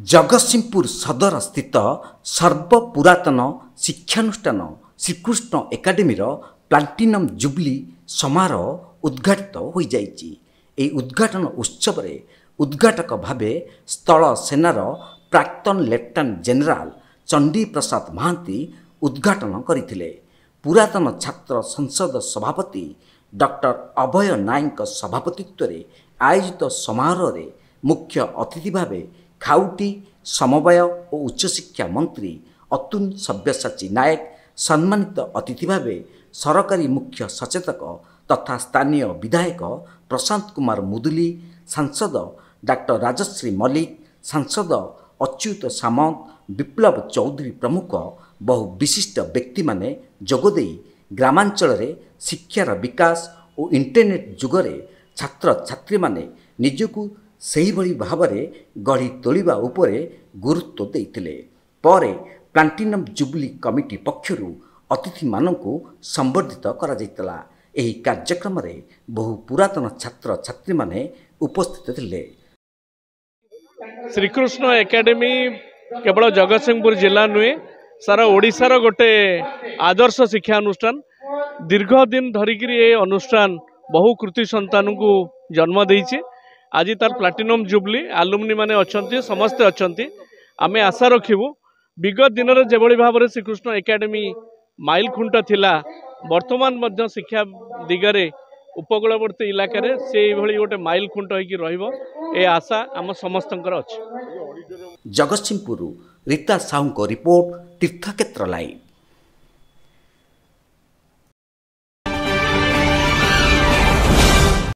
जगतसिंहपुर सदर स्थित सर्वपुरातन शिक्षानुष्ठान Shrikrishna academy platinum jubilee समारोह उद्घाटित हो जाइछि। एही उद्घाटन उत्सव रे उद्घाटक भावे स्थल सेनार प्राक्तन लेफ्टिनेंट जनरल चंडी प्रसाद महांती उद्घाटन करथिले। पुरातन छात्र संसद सभापति डॉक्टर अभय नायक सभापतित्व रे आयोजित समारोह रे मुख्य अतिथि भावे खाउटी समवाय और उच्चशिक्षा मंत्री अतुल सब्यसाची नायक, सम्मानित अतिथि भावे सरकारी मुख्य सचेतक तथा स्थानीय विधायक प्रशांत कुमार मुदुली, सांसद डॉक्टर राजश्री मल्लिक, सांसद अच्युत सामंत, विप्लव चौधरी प्रमुख बहु विशिष्ट व्यक्ति माने जोगदे ग्रामांचल रे शिक्षार विकास और इंटरनेट जुगरे छात्र छात्री माने निजकु सही भली भावरे गढ़ी तोलिबा उपरे गुरुत्व देइथिले। परे प्लाटिनम जुबली कमिटी पक्षरु अतिथि मानकु संबर्धित करा जाइतला। एही कार्यक्रम रे बहु पुरातन छात्र छात्री माने उपस्थित थिले। श्रीकृष्ण एकाडेमी केवल जगतसिंहपुर जिला नुहे सारा ओडिशार गोटे आदर्श शिक्षा अनुष्ठान। दीर्घ दिन धरिकी ये अनुष्ठान बहु कृति संतान को जन्म देइछि। आज तार प्लाटिनम जुबली आलुमनी माने अछंती, समस्ते अछंती। आमे आशा रखिबु विगत दिन रे जेभली भाबरे श्रीकृष्ण एकाडेमी माइल खुंट थिला, वर्तमान मध्य शिक्षा दिगरे उपकूलवर्ती इलाका रे से भली गोटे माइल खुंट होइकी रहिबो ए आशा आम समस्तंकर अछि। जगतसिंहपुर रीता साहू को रिपोर्ट, तीर्थक्षेत्र लाइव।